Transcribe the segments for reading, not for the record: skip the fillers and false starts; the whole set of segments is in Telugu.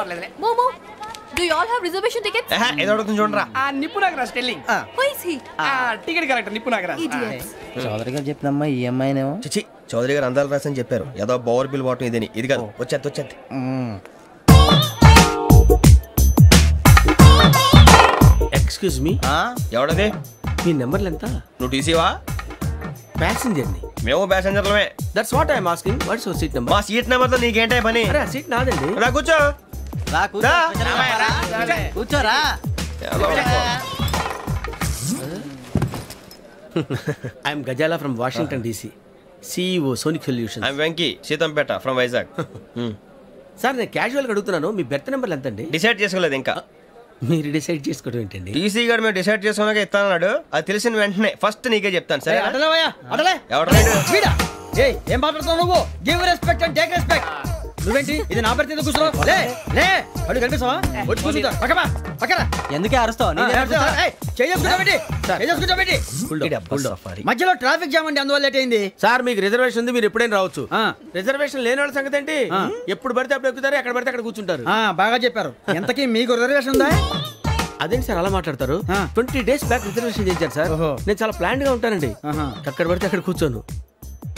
Momo, do you all have reservation tickets? ఏదో అడుగుతుంది చూడరా. నిప్పు Nagaraj telling. Who is he? Ticket correct నిప్పు నాగరాజ్. Idiots. చౌదరి గారు చెప్పినమ్మా ఈ అమ్మాయినేమో. చిచి చౌదరి గారు అందాలు రాసని చెప్పారు. ఏదో బోర్ బిల్ వాటం ఇదని. ఇది కాదు వచ్చేది. Excuse me, ఎవడది? మీ నెంబర్లు ఎంత? నువ్వు టీసీవా? ప్యాసింజర్ ని. మేము ప్యాసెంజర్లమే. That's what I'm asking. What's your seat number? మా సీట్ నెంబర్ తో నీకేంటే పని? అరే ఆ సీట్ నాదండి. రా కూర్చో. కూర్చోరా. I'm Gazala from Washington DC, CEO Sonic Solutions. I'm Venky Seethampeta from Vizag. Sir నేను క్యాజువల్ గా అడుగుతున్నాను, మీ బెర్త్ నెంబర్లు ఎంత అండి? డిసైడ్ చేసుకోలేదు ఇంకా. మీరు డిసైడ్ చేసుకోవడం ఏంటండి? టీసీ గారు మేము డిసైడ్ చేసుకున్నాక ఇస్తానన్నాడు. అది తెలిసిన వెంటనే ఫస్ట్ నీకే చెప్తాను. సరే ఏం మాట్లాడుతావు నువ్వు? Give respect and take respect. నువ్వేంటి ఇది నా పరిస్థితి కూర్చున్నావు? లే లే అడు కనిపిస్తావా? వచ్చి కూర్చుంటా. పక్కన ఎందుకే అరుస్తావు? మధ్యలో ట్రాఫిక్ జామ్ అండి, అందువల్ల లేట్ అయింది. సార్ మీకు రిజర్వేషన్ ఉంది, మీరు ఎప్పుడైనా రావచ్చు. రిజర్వేషన్ లేని వాళ్ళ సంగతి ఏంటి? ఎప్పుడు పడితే అప్పుడు ఎక్కుతారు, ఎక్కడ పడితే అక్కడ కూర్చుంటారు. బాగా చెప్పారు. ఎంతకీ మీకు రిజర్వేషన్ ఉందా? అదేంటి సార్ అలా మాట్లాడతారు? 20 days బ్యాక్ రిజర్వేషన్ చేశారు సార్. నేను చాలా ప్లాన్డ్ గా ఉంటానండి. అక్కడ పడితే అక్కడ కూర్చోను.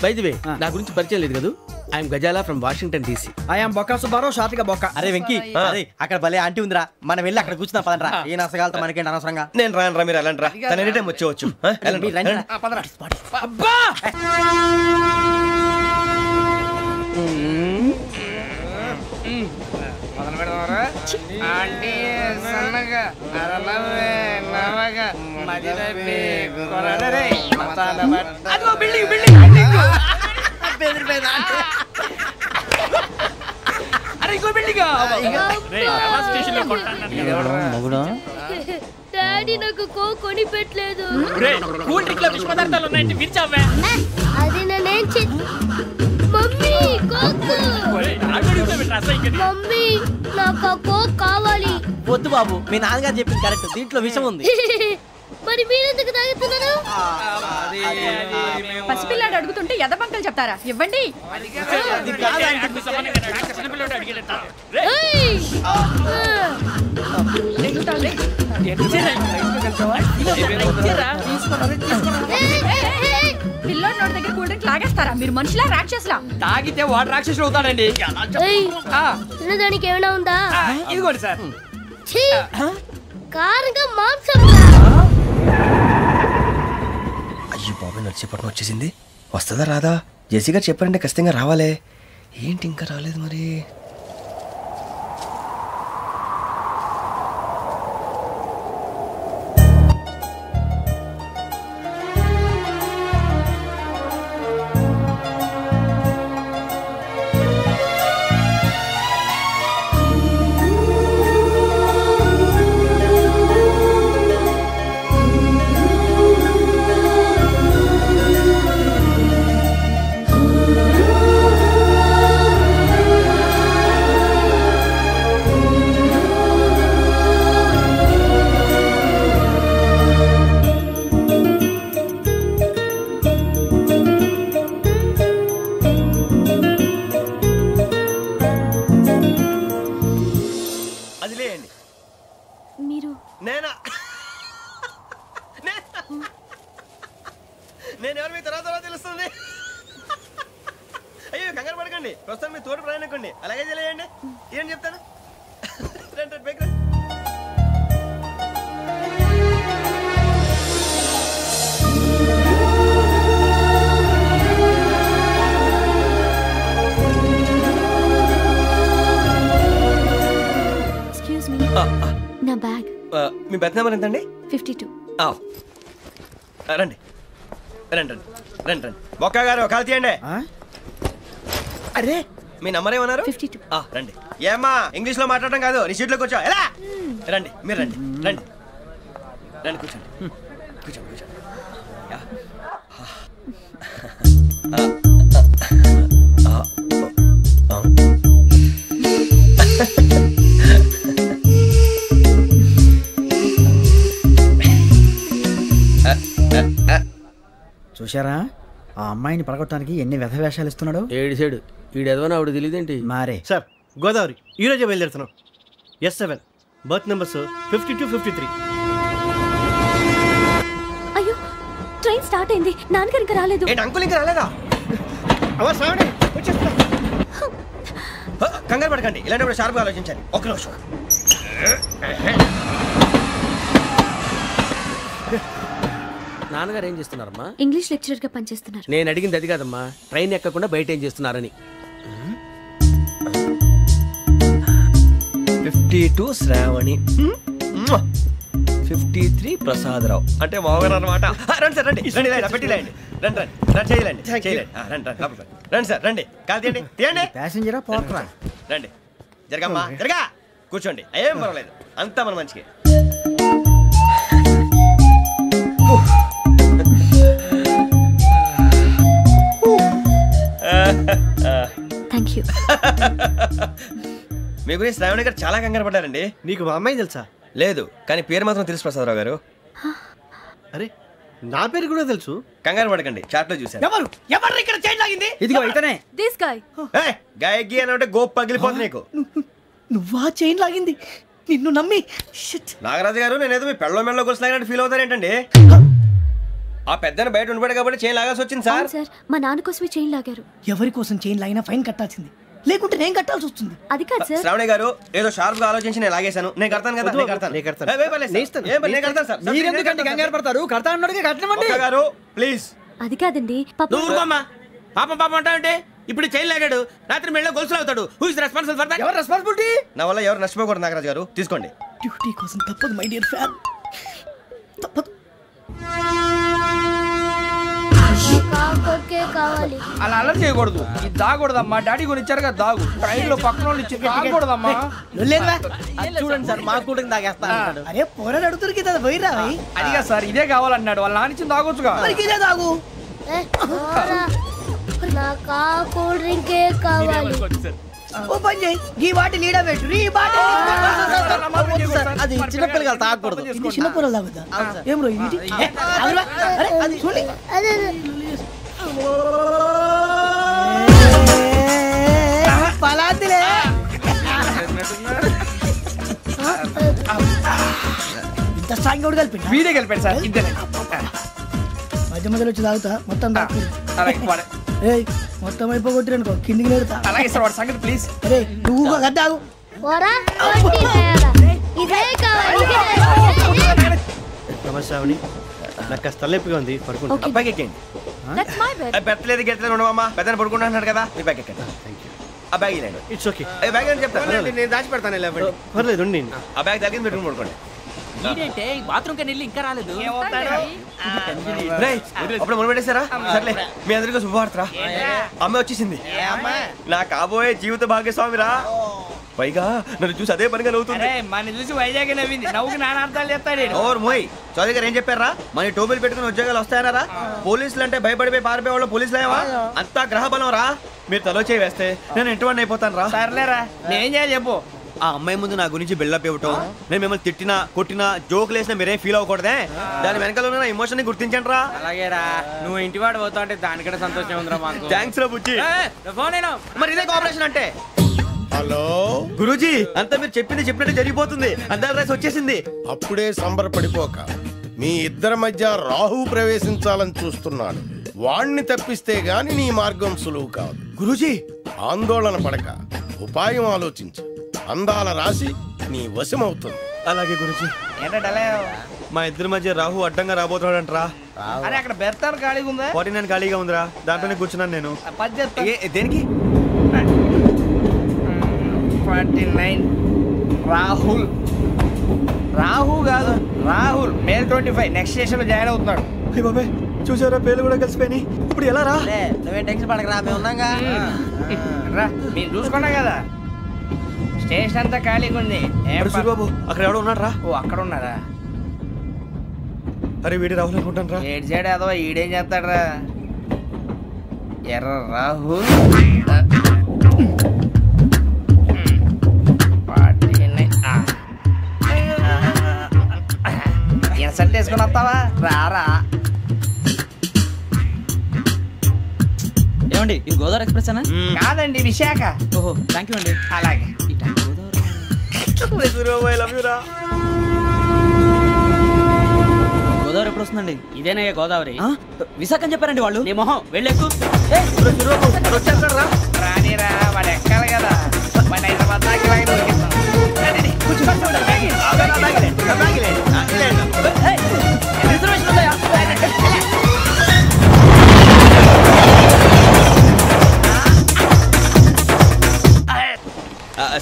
బై ది వే నా గురించి పరిచయం లేదు కదా. I'm Gazala from Washington DC. I'm Bokka Subbarao, షార్ట్గా బొక్క. అరే వెంకీ, అక్కడ భలే ఆంటీ ఉందిరా, మనం వెళ్ళి అక్కడ కూర్చున్నా పదరా. ఏ నసగాలతో మనకేంటి అనవసరంగా. నేను రాను, మీరు వెళ్ళండి రా. తన ఎనీ టైం వచ్చేవచ్చు. అబ్బా మొదలు పెడదామరా? ఆంటీ సన్నగా అరలవే నవగా మదిరపి కొరడరే అదిగో బిల్డింగ్ అరే ఇంకో బిల్డింగ్. డాడీ నాకు కోక్ కొని పెట్టలేదు. కూల్ డ్రింక్ లో విష పదార్థాలు ఉన్నాయంటే విరిచావే. అది నేనేం మమ్మీ కోక్. మమ్మీ నాకు ఆ కోక్ కావాలి. వద్దు బాబు, మీ నాన్నగారు చెప్పింది కరెక్ట్, దీంట్లో విషయం ఉంది. మరి మీరెందుకు తాగుతున్నారు? పసిపిల్లాడు అడుగుతుంటే ఎదబంకలు చెప్తారా? ఇవ్వండి. పిల్లోడి నోటి దగ్గర కూల్ డ్రింక్ లాగేస్తారా? మీరు మనుషులా రాక్షసులా? తాగితే వాడు రాక్షసుడు అవుతాడండి. తినడానికి ఏమైనా ఉందా? ఇదిగోండి సార్. కారంగా మాంసం. అయ్యో బాబాయ్, నడిచేపట్నం వచ్చేసింది. వస్తుందా రాదా? జెసి గారు చెప్పారంటే ఖచ్చితంగా రావాలే. ఏంటి ఇంకా రాలేదు మరి? నేను ఎవరు మీ తర్వాత తెలుస్తుంది. అయ్యో కంగారు పడకండి, ప్రస్తుతం మీ తోటి ప్రయాణకండి. అలాగే తెలియండి. ఏం చెప్తాను? ఎక్స్క్యూజ్ మీ, నా బ్యాగ్. మీ బెత్ నెంబర్ ఎంతండి? 52. రండి రండి రండి రండి రండి. బొక్క గారు కాల్ తీయండి. అరే మీ నంబర్ ఏమన్నారు? 52. రండి. ఏమ్మా ఇంగ్లీష్ లో మాట్లాడడం కాదు, నీ సీట్లోకి వచ్చా. ఎలా రండి, మీరు రండి రండి రండి, కూర్చోండి కూర్చోండి కూర్చోండి. చూశారా ఆ అమ్మాయిని పడగొట్టడానికి ఎన్ని వ్యధ వేషాలు ఇస్తున్నాడు. ఏడు సైడు ఈడెదవని ఆవిడ తెలియదేంటి? మారే సార్ గోదావరి ఈరోజే బయలుదేరుతున్నాం. S7 berth numbers 52-53. అయ్యో ట్రైన్ స్టార్ట్ అయింది, నాన్నగారు ఇంకా రాలేదు. ఏంటి అంకుల్ ఇంకా రాలేదా? కంగారు పడకండి, ఇలాంటప్పుడు షార్ప్గా ఆలోచించండి. ఒక్క నిమిషం. నాన్నగారు ఏం చేస్తున్నారమ్మా? ఇంగ్లీష్ లెక్చరర్ గా పనిచేస్తున్నారు. నేను అడిగింది అది కాదమ్మా, ట్రైన్ ఎక్కకుండా బయట ఏం చేస్తున్నారని. 52 శ్రావణి, 53 ప్రసాదరావు అంటే మామగారు అనమాట. రండి సార్, రండి రండి, పెట్టి రండి, రండి రండి, చేయలేండి చేయలేండి, రండి రండి, రండి సార్, రండి, కాలు తీయండి తీయండి. ప్యాసింజరా పోట్రా? రండి, జరగమ్మా జరగా, కూర్చోండి, ఏం పర్వాలేదు, అంతా మన మంచికి. Thank you. మీ గురించి శ్రావణి గారు చాలా కంగారు పడ్డారండి. నీకు మా అమ్మాయి తెలుసా? లేదు, కానీ పేరు మాత్రం తెలుసు ప్రసాదరావు గారు. అరే నా పేరు కూడా తెలుసు. కంగారు పడకండి, చాట్ లో చూసాను. ఎవరు ఎవరు ఇక్కడ చైన్ లాగింది? ఇదిగో ఇతనే. This guy. గాయకి అని అంటే గోప్ పగిలిపోతుంది నీకు. నువ్వా చైన్ లాగింది? నిన్ను నమ్మి. నాగరాజు గారు, నేనేదో మీ పెళ్ళ మెళ్ళలో గురిసిలాగినట్టు ఫీల్ అవుతారేంటండి? ఆ పెద్దని బయట ఉండిపోయాడు కాబట్టి చైన్ లాగాల్సి వచ్చింది సార్. సార్ మా నాన్న కోసమే చైన్ లాగారు. ఎవరి కోసం చైన్ లాగినా ఫైన్ కట్టాల్సింది, లేకుంటే నేను కట్టాల్సి వస్తుంది. అది కాదు సార్. శ్రావణి గారు ఏదో షార్ప్ గా ఆలోచించి నేను లాగేశాను. నేను కడతాను కదా, నేను కడతాను. మీరెందుకంటే కంగారు పడతారు? కడతా అన్నాడుగా కట్టమండి. గారు ప్లీజ్. అది కాదండి నువ్వు ఊరుకోమ్మా. పాపం పాపం అంటావంటే ఇప్పుడు చైన్ లాగాడు, రాత్రి మెళ్ళ గొలుసులు అవుతాడు. Who is responsible for that? ఎవరు రెస్పాన్సిబిలిటీ? నా వల్ల ఎవరు నష్టపోకూడదు నాగరాజు గారు, తీసుకోండి. డ్యూటీ కోసం తప్పదు మై డియర్ ఫ్యాన్, తప్పదు. కావాలి. అలా అలర్ చేయకూడదు, ఇది దాగకూడదమ్మా. డాడీ కొని ఇచ్చారు కదా దాగు, ట్రైన్ లో పక్కన వాళ్ళు ఇచ్చి దాగకూడదమ్మా. చూడండి సార్, మా కూడా తాగేస్తా. అరే పోరాడు అడుగుతారు కదా, పోయిరా. అదిగా సార్, ఇదే కావాలన్నాడు. వాళ్ళ నానిచ్చింది తాగొచ్చుగా. ఇదే తాగు. నాకు కూల్ డ్రింకే కావాలి. ఓ పని చేయి, ఈ బాటి లీడ పెట్టు. ఈ బాటి అది చిన్నపిల్లలు తాగకూడదు. చిన్నపిల్లలు తాగుతా. ఏం రో ఇది? అది చూడండి. పలాతిలే. ఇంత స్ట్రాంగ్ కూడా కలిపి వీడే కలిపాడు సార్. ఇద్దరే మధ్య మధ్యలో వచ్చి తాగుతా, మొత్తం మొత్తం అయిపోగొట్టి అనుకో, కిందికి నేడుతా. అలాగే సార్, వాడి సంగతి ప్లీజ్. అరే నువ్వు గద్దాగు. నమస్కారం, నాకు కాస్త తలెప్పిగా ఉంది, పడుకుంటా. బ్యాగ్ ఎక్కండి. పెట్టలేదు గెట్టలేదు ఉండవమ్మా, పెద్దని పడుకుంటున్నాడు కదా, మీ బ్యాగ్ ఎక్కండి. ఆ బ్యాగ్ ఇలాండి. It's okay. బ్యాగ్ అని చెప్తాను, నేను దాచి పెడతాను. పర్లేదు, ఆ బ్యాగ్ తగ్గింది పెట్టుకుని పడుకోండి. బాత్రూమ్ కి వెళ్ళి ఇంకా రాలేదు. అప్పుడు మొదలు పెట్టేశారా? సర్లే, మీ అందరికీ శుభవార్తరా, అమ్మ వచ్చేసింది. నా కాబోయే జీవిత భాగ్యస్వామిరా. పైగా నన్ను చూసి అదే పనిగా నవ్వుతుంది. మన చూసి వైజాగ్ నవ్వింది, నవ్వుకి నాన్న అర్థాలు చెప్తాడు. ఓర్ మోయ్, చౌదరి గారు ఏం చెప్పారా? మన టోబీలు పెట్టుకుని ఉద్యోగాలు వస్తాయన్నారా? పోలీసులు అంటే భయపడిపోయి పారిపోయే వాళ్ళు పోలీసులేవా? అంతా గ్రహ బలం రా. మీరు తలో చేయి వేస్తే నేను ఇంటివాడిని అయిపోతాను రా. సర్లేరా, నేనేం చేయాలి చెప్పు. ఆ అమ్మాయి ముందు నా గురించి బిల్డప్ ఇవ్వటం, నేను మిమ్మల్ని తిట్టినా కొట్టినా జోకులు వేసినా మీరేం ఫీల్ అవ్వకూడదే. దాని వెనకాల ఉన్న ఎమోషన్ ని గుర్తించండి రా. అలాగేరా, నువ్వు ఇంటివాడు పోతా అంటే దానికంటే సంతోషం ఉందిరా మాకు. థ్యాంక్స్ రా బుజ్జి. ఫోన్ అయినా మరి ఇదే కోఆపరేషన్ అంటే. హలో గురూజీ, అంతా మీరు చెప్పింది చెప్పినట్టు జరిగిపోతుంది. అందరి రైస్ వచ్చేసింది. అప్పుడే సంబరపడిపోక, మీ ఇద్దరి మధ్య రాహు ప్రవేశించాలని చూస్తున్నాడు. వాణ్ణి తప్పిస్తే గాని నీ మార్గం సులువు కాదు. గురూజీ, ఆందోళన పడక, ఉపాయం ఆలోచించు. అందాల రాశి నీ వశమవుతుంది. అలాగే గురూజీ. ఏంటంటే మా ఇద్దరి మధ్య రాహు అడ్డంగా రాబోతున్నాడంటరా. అరే అక్కడ బెర్తాను ఖాళీగా ఉందా? 49 ఖాళీగా ఉందిరా, దాంట్లోనే కూర్చున్నాను నేను. దేనికి? 49 రాహుల్. రాహు కాదు, రాహుల్. మే 25 నెక్స్ట్ స్టేషన్ లో జాయిన్ అవుతున్నాడు. బాబాయ్ చూసారా, పేర్లు కూడా కలిసిపోయినాయి. ఇప్పుడు ఎలా రా? నువ్వేం టెన్షన్ పడకరా, మేము ఉన్నాగా. రా, మీరు చూసుకున్నా కదా, స్టేషన్ అంతా ఖాళీగా ఉంది. బాబు అక్కడ ఎవడో ఉన్నాడు రా. ఓ అక్కడ ఉన్నారా? అరే వీడి రాహుల్ అనుకుంటాను రా. ఏడు సైడ్ అదో ఈడేం చేస్తాడు రా. ఎర్ర రాహుల్. ఇన్సర్ట్ వేసుకుని వస్తావా? రారా. ఏమండి, ఇది గోదావరి ఎక్స్ప్రెస్ అనా? కాదండి, విశాఖ. ఓహో, థ్యాంక్ యూ అండి. అలాగే గోదావరి ఎప్పుడు వస్తుందండి? ఇదేనయ్య గోదావరి. విశాఖ అని చెప్పారండి వాళ్ళు. నీ మొహం వెళ్ళెక్కు. రానిరా వాడు ఎక్కాలి కదా, వాడు హైదరాబాద్ దాకా ఇలాగే దొరికిస్తాం.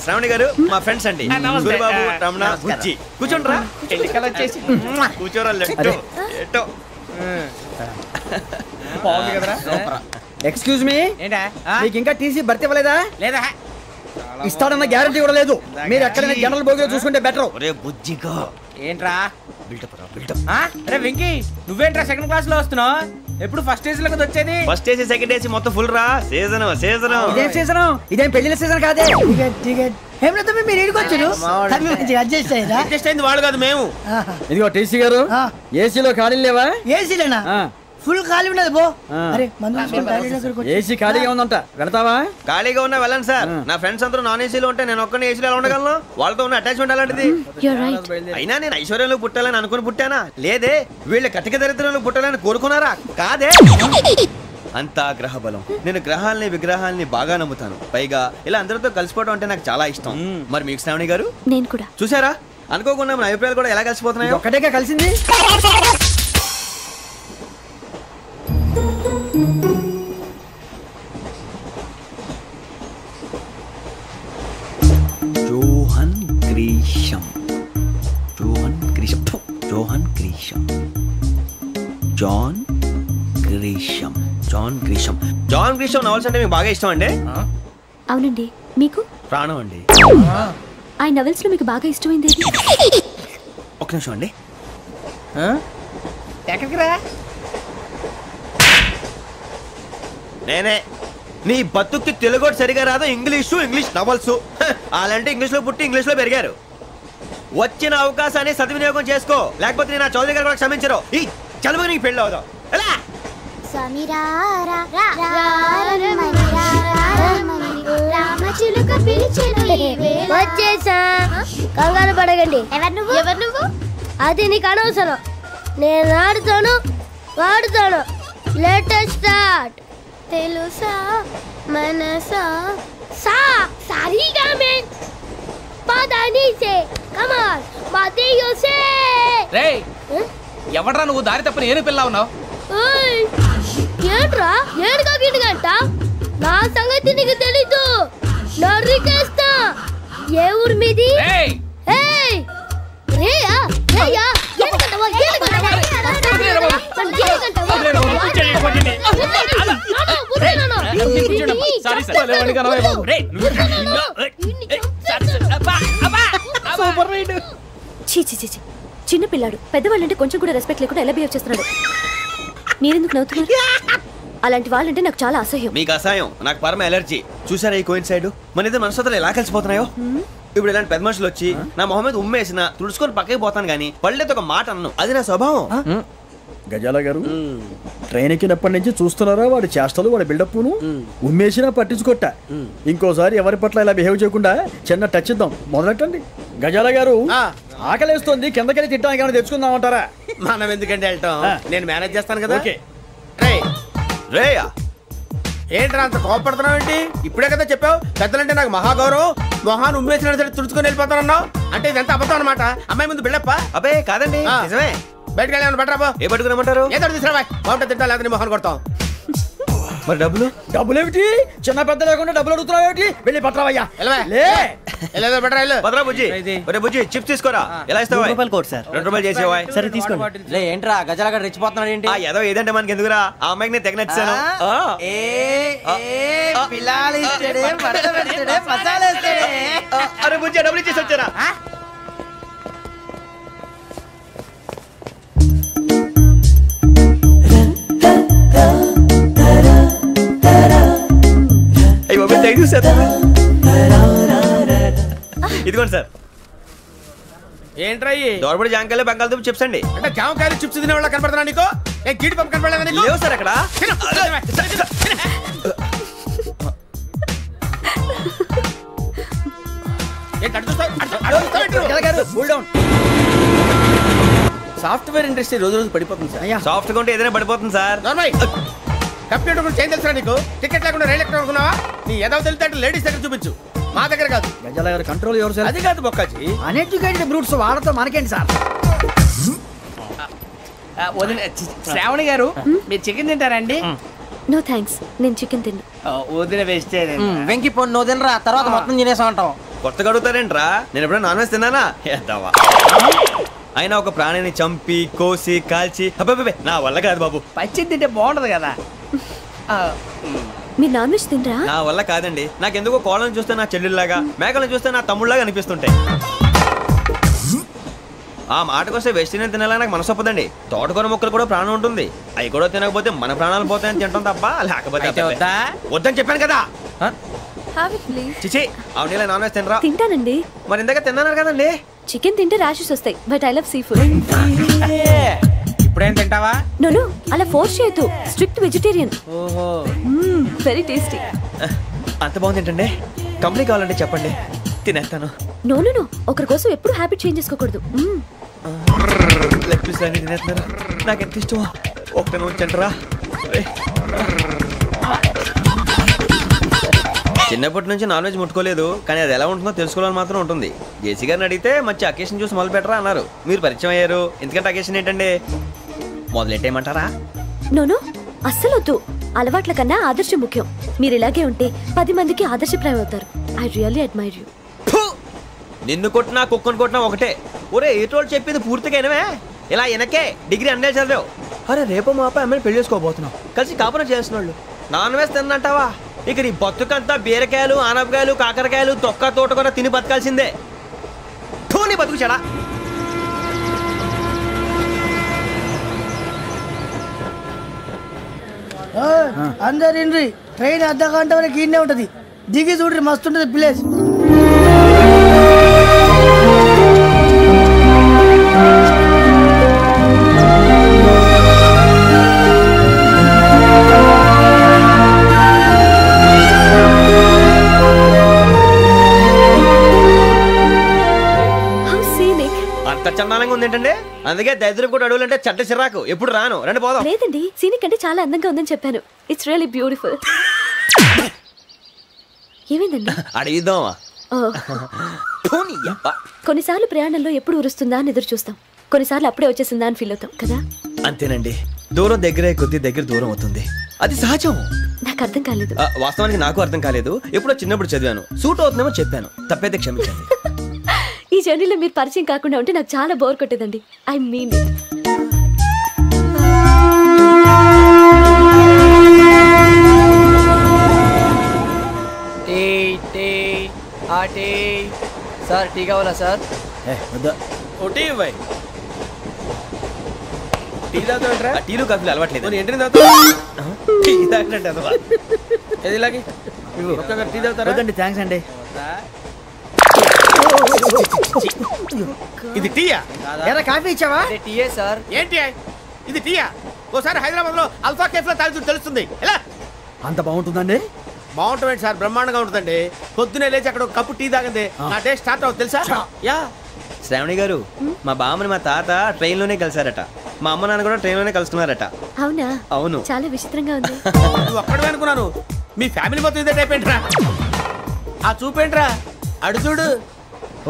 శ్రావణి గారు మా ఫ్రెండ్స్ అండి, సూరిబాబు, రమణ, బుజ్జి. కూర్చోండిరా. కూర్చోరా. బాగుంది కదరా. ఎక్స్క్యూజ్ మీ, ఏంటా మీకు ఇంకా టీసీ భర్తీ ఇవ్వలేదా? లేదా ఇస్తాడన్న గ్యారంటీ కూడా లేదు. మీరు ఎక్కడైనా జనరల్ బోగిలో చూసుకుంటే బెటర్. ఒరే బుజ్జిగా ఏంట్రా అరే వెంకీ, నువ్వేంట్రా సెకండ్ క్లాస్ లో వస్తున్నావు? ఎప్పుడు ఫస్ట్ ఏసీ లో వచ్చేది? ఫస్ట్ ఏసీ సెకండ్ ఏసీ మొత్తం ఫుల్ రా. సీజన్ ఇదేం సీజన్? ఇదేం పెళ్లిన సీజన్ కాదే. మీరు ఇడికొచ్చారు అడ్జస్ట్ అయ్యారా? అడ్జస్ట్ అయింది వాళ్ళు కాదు, మేము. ఇదిగో టీసీ గారు, ఏసీలో ఖాళీ లేవా? ఏసీలేనా? ఫుల్ ఖాళీ ఉండదు బో. అరే ఏసీ ఖాళీగా ఉందంట, వెళతావా? ఖాళీగా ఉన్నా వెళ్ళండి సార్. నా ఫ్రెండ్స్ అందరూ నాన్ ఏసీలో ఉంటే నేను ఒక్కనే ఏసీలో ఎలా ఉండగలను? వాళ్ళతో ఉన్న అటాచ్మెంట్ అలాంటిది. అయినా నేను ఐశ్వర్యంలో పుట్టాలని అనుకుని పుట్టానా? లేదే. వీళ్ళ కటిక దరిద్రంలో పుట్టాలని కోరుకున్నారా? కాదే. అంతా గ్రహ బలం. నేను గ్రహాలని విగ్రహాలని బాగా నమ్ముతాను. పైగా ఇలా అందరితో కలిసిపోవడం అంటే నాకు చాలా ఇష్టం. మరి మీకు శ్రావణి గారు? నేను కూడా. చూసారా, అనుకోకుండా మన అభిప్రాయాలు కూడా ఎలా కలిసిపోతున్నాయో. ఒక్కటేగా కలిసింది. Johan Grisham, Johan Grisham, Johan Grisham, John Grisham, John Grisham. John Grisham novels అంటే మీకు బాగా ఇష్టం అండి? అవునండి. మీకు? ప్రాణం అండి. ఆ నవల్స్ లో మీకు బాగా ఇష్టమైంది? ఒక నిమిషం అండి. ఎక్కడికి రా? నేనే. నీ బతుక్కి తెలుగు సరిగా రాదు, ఇంగ్లీష్ నవల్స్. అలాంటి ఇంగ్లీష్ లో పుట్టి ఇంగ్లీష్ లో పెరిగారు. వచ్చిన అవకాశాన్ని సద్వినియోగం చేసుకో, లేకపోతే నేను ఆ చౌదరి గారు కూడా క్షమించరు. ఈ చదువు నీకు పెళ్ళి అవుదాం. వచ్చేసా, కంగారు పడగండి. ఎవరు నువ్వు? అది నీకు అనవసరం. నేను ఆడుతాను, వాడుతాను. Latest start. తెలుసా మనసా సా సారీగా మెన్ పదని సే కమాన్ మాదేయో సే. రేయ్, ఎవడ్రా నువ్వు? దారి తప్పని ఏను పిల్ల ఉన్నావు? ఓయ్, ఏంట్రా ఏడుగా గిడుగంట? నా సంగతి నీకు తెలీదు. నరికేస్తా. ఏ ఊరు మీది? రేయ్ ఏయ్ రేయా రేయా ఏడుగంటవా ఏడుగంటవా చిన్న పిల్లాడు. పెద్దవాళ్ళంటే కొంచెం కూడా రెస్పెక్ట్ లేకుండా ఎలా బిహేవ్ చేస్తున్నాడు. మీరెందుకు నవ్వుతున్నారు? అలాంటి వాళ్ళంటే నాకు చాలా అసహ్యం. మీకు అసహ్యం, నాకు పరమ ఎలర్జీ. చూసారా ఈ కోయిన్సైడ్? మన ఇద్దరు మనసుతో ఎలా కలిసిపోతున్నాయో. ఇప్పుడు ఇలాంటి పెద్ద మనుషులు వచ్చి నా మొహం మీద ఉమ్మేసిన తుడుచుకొని పక్కకి పోతాను కానీ పళ్ళేతో ఒక మాట అన్ను. అది నా స్వభావం. గజాల గారు, ట్రైన్ ఎక్కినప్పటి నుంచి చూస్తున్నారా వాడి చేష్టలు, వాడి బిల్డప్ను? ఉమ్మేసినా పట్టించుకోట. ఇంకోసారి ఎవరి పట్ల ఇలా బిహేవ్ చేయకుండా చిన్న టచ్ ఇద్దాం. మొదలెట్టండి. గజాల గారు, ఆకలేస్తుంది, కిందకెళ్ళి తిట్టడానికి ఏమైనా తెచ్చుకుందామంటారా? మనం ఎందుకంటే వెళ్తాం, నేను మేనేజ్ చేస్తాను కదా. ఓకే. రేయా, ఏంట్రా అంత కోపడుతున్నావు ఏంటి? ఇప్పుడే కదా చెప్పావు పెద్దలంటే నాకు మహాగౌరవం, మొహాన్ని ఉమ్మేసిన సరే తుడుచుకొని వెళ్ళిపోతానన్నావు. అంటే ఇదంతా అబద్ధం అనమాట. అమ్మాయి ముందు బిల్డప్ప? అబ్బే కాదండి, నిజమే. బయటకు వెళ్ళాను బట్రాబో. ఏ పట్టుకురమ్మంటారు? ఏదో తీసుకురా. బాగుంటుంది తింటా, లేదా మొహాన్ని కొడతాం. మరి డబ్బులు ఏమిటి? చిన్న పెద్ద లేకుండా డబ్బులు అడుగుతున్నావు ఏమిటి? వెళ్ళి పట్రావయ్యా. చిప్స్ తీసుకోరా. ఎలా ఇస్తావా? ₹2 సార్. ₹2 చేసేవా? సరే తీసుకోండి. ఏంట్రా గజాల గారు రెచ్చిపోతున్నాడు ఏంటి? ఏదో ఏదంటే మనకి ఎందుకురా, ఆ అమ్మాయికి నేను తెగ నచ్చాను. అరే బుజ్జి, డబ్బులు ఇచ్చేసి వచ్చారా? ఇదిగోండి సార్. ఏంట్రా దోరబడి జాంకాయలు బంగాళదుంప చిప్స్ అండి. అంటే జామకాయలు చిప్స్ తినే వాళ్ళ కనపడుతున్నా నీకు? గీడి పంపు కనపడలేదా నీకు? లేవు సార్ అక్కడ. సాఫ్ట్వేర్ ఇండస్ట్రీ రోజు రోజు పడిపోతుంది సార్. సాఫ్ట్ గా ఉంటే ఏదైనా పడిపోతుంది సార్. కంప్యూటర్ గురించి ఏం తెలుసా నీకు? టికెట్ లేకుండా రైలు ఎక్కడ అనుకున్నావా? నీ ఏదో తెలితే లేడీస్ దగ్గర చూపించు, మా దగ్గర కాదు. గజాల గారు కంట్రోల్ ఎవరు సార్? అది కాదు బొక్కాజీ. అన్ఎడ్యుకేటెడ్ బ్రూట్స్ వాళ్ళతో మనకేంటి సార్? శ్రావణి గారు మీరు చికెన్ తింటారండి? నో థ్యాంక్స్, నేను చికెన్ తిన్ను. వదిన వెజిటేరియన్. వెంకి పొన్ను నువ్వు తినరా, తర్వాత మొత్తం తినేసా ఉంటాం. కొత్తగా అడుగుతారేంట్రా? నేను ఎప్పుడైనా నాన్ వెజ్ తిన్నానా? ఎద్దావా. అయినా ఒక ప్రాణిని చంపి కోసి కాల్చి అబ్బబ్బే నా వల్ల కాదు బాబు. పచ్చి తింటే బాగుంటది కదా. మీరు నాన్ వెజ్ తినరా? నా వల్ల కాదండి. నాకెందుకో కోళ్ళని చూస్తే నా చెల్లెళ్ళలాగా, మేకలను చూస్తే నా తమ్ముళ్ళలాగా అనిపిస్తుంటాయి. ఆ మాటకొస్తే వెజిటేరియన్ తినాలని నాకు మనసు ఒప్పదండి. తోటకూర మొక్కలు కూడా ప్రాణం ఉంటుంది. అవి కూడా తినకపోతే మన ప్రాణాలు పోతాయని తింటాం తప్ప లేకపోతే వద్దని చెప్పాను కదా. చిచి అవునీ నాన్ వెజ్ తినరా? తింటానండి. మరి ఇందాక తిన్నాను కదండి. చికెన్ తింటే ర్యాషెస్ వస్తాయి, but I love sea food. ఇప్పుడేం తింటావా? నో అలా ఫోర్స్ చేయొద్దు. Strict vegetarian. ఓహో, వెరీ టేస్టీ. అంత బాగుంది ఏంటండి? కంప్లీట్ కావాలంటే చెప్పండి, తినేస్తాను. నో ఒకరి కోసం ఎప్పుడు హ్యాబిట్ చేంజ్ చేసుకోకూడదు. లెగ్ పీస్ అన్ని తినేస్తున్నారు. నాకు ఎంత ఇష్టమా. ఒక్క ఉంచండిరా. చిన్నప్పటి నుంచి నాన్ వెజ్ ముట్టుకోలేదు, కానీ అది ఎలా ఉంటుందో తెలుసుకోవాలని మాత్రం ఉంటుంది. జేసీ గారిని అడిగితే మంచి అకేషన్ చూసి మొదలు పెట్టరా అన్నారు. మీరు పరిచయం అయ్యారు. ఎందుకంటే అకేషన్ ఏంటండి? మొదలెట్టేయమంటారా? నో అస్సలు వద్దు. అలవాట్ల కన్నా ఆదర్శం ముఖ్యం. మీరు ఇలాగే ఉంటే 10 మందికి ఆదర్శప్రాయం అవుతారు. I really admire you. నిన్ను కొట్టినా కుక్కను కొట్టినా ఒకటే. ఒరే ఏటోళ్ళు చెప్పింది పూర్తిగా వినవే. ఇలా వెనకే డిగ్రీ అన్నే చదివావు. అరే రేపు మా అబ్బాయి అమ్మాయిని పెళ్లి చేసుకోబోతున్నావు. కలిసి కాపురం చేస్తున్నాళ్ళు. Non veg తిన్నంటావా? ఇక నీ బతుకంతా బీరకాయలు, ఆనపకాయలు, కాకరకాయలు, తొక్క తోట కూడా తిని బతకాల్సిందే. నీ బతుకు చెడా. అందరు ఇండ్రి, ట్రైన్ అర్ధ గంట వరకు ఇన్నే ఉంటది. దిగి చూడ్రి, మస్తు ఉంటది ప్లేస్. అంత చందానంగా ఉంది ఏంటండి? అందుకే దరిద్రం కూడా అడవులంటే చెడ్డ చిరాకు. ఎప్పుడు రాను. రండి పోదాం. లేదండి, సీనిక్ అంటే చాలా అందంగా ఉందని చెప్పాను. It's really beautiful. ఏమైందండి? అడిగిద్దామా? కొన్నిసార్లు ప్రయాణంలో ఎప్పుడు ఉరుస్తుందా అని ఎదురు చూస్తాం. కొన్నిసార్లు అప్పుడే వచ్చేసిందా అని ఫీల్ అవుతాం కదా. అంతేనండి. దూరం దగ్గరే కొద్ది దగ్గర దూరం అవుతుంది. అది సహజం. నాకు అర్థం కాలేదు. వాస్తవానికి నాకు అర్థం కాలేదు. ఎప్పుడో చిన్నప్పుడు చదివాను. సూట్ అవుతుందేమో చెప్పాను. తప్పైతే క్షమించండి. ఈ జర్నీలో మీరు పరిచయం కాకుండా ఉంటే నాకు చాలా బోర్ కొట్టేదండి. I mean it. Sir tea కావాలా సార్? ఒకటి ఇవ్వాలి. టీ తాగుతాంట్రా? టీలు కాఫీలు అలవాట్లేదు. ఏంటి తాగుతా? టీ తాగినట్టు అదవా. ఏది ఇలాగే టీ తాగుతారా? థ్యాంక్స్ అండి. ఇది టీయా? కాఫీ ఇచ్చావా? టీయే సార్. ఏంటి ఇది టీయా? ఓసారి హైదరాబాద్ లో అల్ఫా కేఫ్ లో తాగుతూ తెలుస్తుంది. ఎలా అంత బాగుంటుందండి? బాగుంటుంది సార్, బ్రహ్మాండంగా ఉంటుందండి. పొద్దునే లేచి అక్కడ ఒక కప్పు టీ తాగింది నా డే స్టార్ట్ అవుతుంది తెలుసా? యా. శ్రావణి గారు, మా బామ్మని మా తాత ట్రైన్ లోనే కలిసారట. మా అమ్మ నాన్న కూడా ట్రైన్ లోనే కలుసుకున్నారట. అవునా? అవును. చాలా విచిత్రంగా ఉంది. నువ్వు ఒక్కడే అనుకున్నాను. మీ ఫ్యామిలీ మొత్తం ఇదే టైప్ ఏంట్రా? ఆ చూపేంట్రా, అడు చూడు.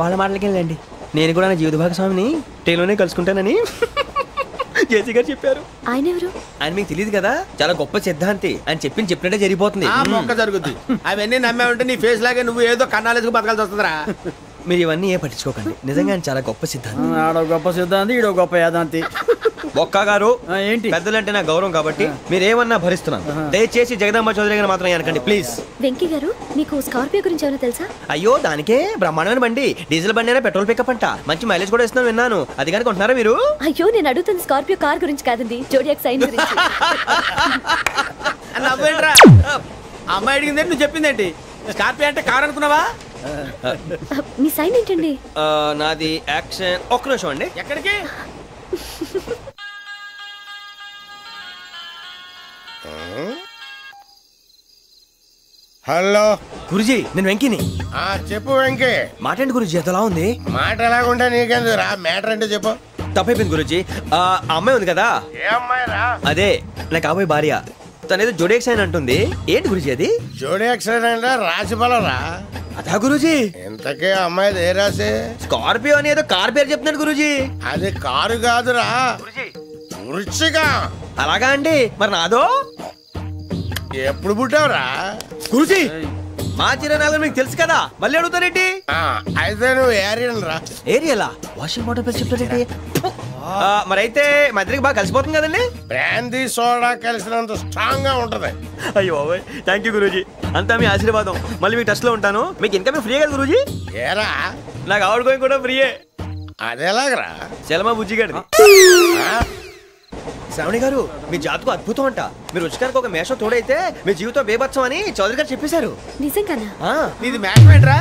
వాళ్ళ మాటలకి వెళ్ళండి. నేను కూడా నా జీవిత భాగస్వామిని ట్రైన్ లోనే కలుసుకుంటానని జేసీ గారు చెప్పారు. ఆయన ఎవరు? ఆయన మీకు తెలియదు కదా, చాలా గొప్ప సిద్ధాంతి అని చెప్పినట్టే జరిగిపోతుంది. మొక్క జరుగుద్ది. అవన్నీ నమ్మే ఉంటే నీ ఫేస్ లాగే నువ్వు ఏదో కన్నాలేసుకు బతకాల్సి వస్తుందిరా. మీరు ఇవన్నీ ఏ పట్టించుకోకండి. నిజంగా ఆయన చాలా గొప్ప సిద్ధాంతి. ఆడో గొప్ప సిద్ధాంతి, ఈడో గొప్ప యాదాంతి. బొక్క గారు, ఏంటి? పెద్దలంటే నా గౌరవం కాబట్టి మీరు ఏమన్నా భరిస్తున్నాను. దయచేసి జగదాంబ చౌదరి గారు మాత్రం అనకండి ప్లీజ్. వెంకీ గారు, మీకు స్కార్పియో గురించి ఏమైనా తెలుసా? అయ్యో, దానికే బ్రహ్మాండమైన బండి. డీజిల్ బండి అయినా పెట్రోల్ పికప్ అంట. మంచి మైలేజ్ కూడా ఇస్తున్నాను విన్నాను. అది కానీ కొంటున్నారా మీరు? అయ్యో, నేను అడుగుతుంది స్కార్పియో కార్ గురించి కాదండి, జోడియాక్ సైన్ గురించి. నవ్వేంట్రా? అమ్మాయి అడిగిందేంటి, నువ్వు చెప్పిందేంటి? స్కార్పియో అంటే కార్ అనుకున్నావా? మీ సైన్ ఏంటండి? నాది యాక్షన్. ఒక్క నిమిషం అండి. ఎక్కడికి? హలో గురుజీ నేను వెంకిని. చెప్పు వెంకీ. మాటండి గురుజీ ఎంతలా ఉంది? మాట ఎలాగుంటా నీకెందుకు రా, మ్యాటర్ అంటే చెప్పు. తప్పైపోయింది గురుజీ. ఆ అమ్మాయి ఉంది కదా, ఏ అమ్మాయి రా? అదే నా కాబోయే భార్య. తనేదో జోడేక్స్ అని అంటుంది. ఏంటి గురుజీ అది? జోడేక్స్ అంటే రాసి బలరా? అదా గురుజీ. ఇంతకే అమ్మాయి ఏ రాసి? స్కార్పియో అని ఏదో కార్ పేరు చెప్తున్నాడు గురుజీ. అది కారు కాదురా, వృచ్చిక. అలాగా అండి, మరి నాదో? ఎప్పుడు పుట్టావురా? గురుజీ మా చిరనాలు మీకు తెలుసు కదా, మళ్ళీ అడుగుతారేంటి? అయితే నువ్వు ఏరియన్ రా. ఏరియలా? వాషింగ్ వాటర్ పేరు చెప్తారేంటి? మరైతే మా ఇద్దరికి బాగా కలిసిపోతుంది కదండి. బ్రాందీ సోడా కలిసినంత స్ట్రాంగ్ గా ఉంటది. అయ్యో థ్యాంక్ యూ గురూజీ, అంతా మీ ఆశీర్వాదం. మళ్ళీ మీకు టచ్ లో ఉంటాను. మీకు ఇన్కమ్ ఫ్రీ కదా గురూజీ? ఏరా నాకు ఆవిడ గోయింగ్ కూడా ఫ్రీయే. అదేలాగరా? చలమా బుజ్జి గారిది. శ్రావణి గారు మీ జాతకు అద్భుతం అంట. మీరు రుచికారికి ఒక మేషం తోడైతే మీ జీవితం బేబత్సం అని చౌదరి గారు చెప్పేశారు. నిజంగానా? నీది మేషం ఏంట్రా?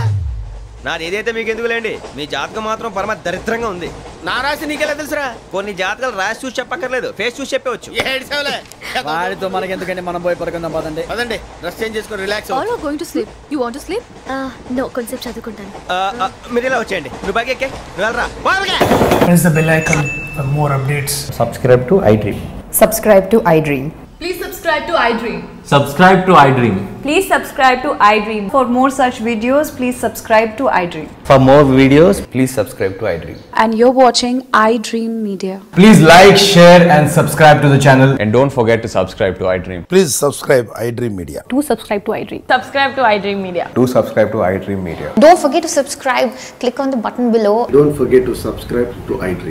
నాది ఏదైతే మీకు ఎందుకులేండి, మీ జాతకం మాత్రం పరమ దరిద్రంగా ఉంది. నా రాసి నీకెలా తెలుసురా? కొన్ని జాతకాలు రాసి చూసి చెప్పక్కర్లేదు, ఫేస్ చూసి చెప్పవచ్చు. వాడితో మనకి ఎందుకంటే మనం పోయి పడుకుందాం పదండి. పదండి, డ్రెస్ చేంజ్ చేసుకొని relax. All are going to sleep. You want to sleep? No, కొంచెం చదువుకుంటాను. మీరు ఇలా వచ్చేయండి. నువ్వు బాగా ఎక్కే, నువ్వు వెళ్ళరా. Press the bell icon for more updates. Subscribe to iDream. Subscribe to iDream. Please subscribe to iDream. Subscribe to iDream. Please subscribe to iDream. For more such videos, please subscribe to iDream. For more videos, please subscribe to iDream. And you're watching iDream Media. Please like, share and subscribe to the channel. And don't forget to subscribe to iDream. Please subscribe iDream Media. Do subscribe to iDream. Subscribe to iDream Media. Do subscribe to iDream Media. Don't forget to subscribe. Click on the button below. Don't forget to subscribe to iDream.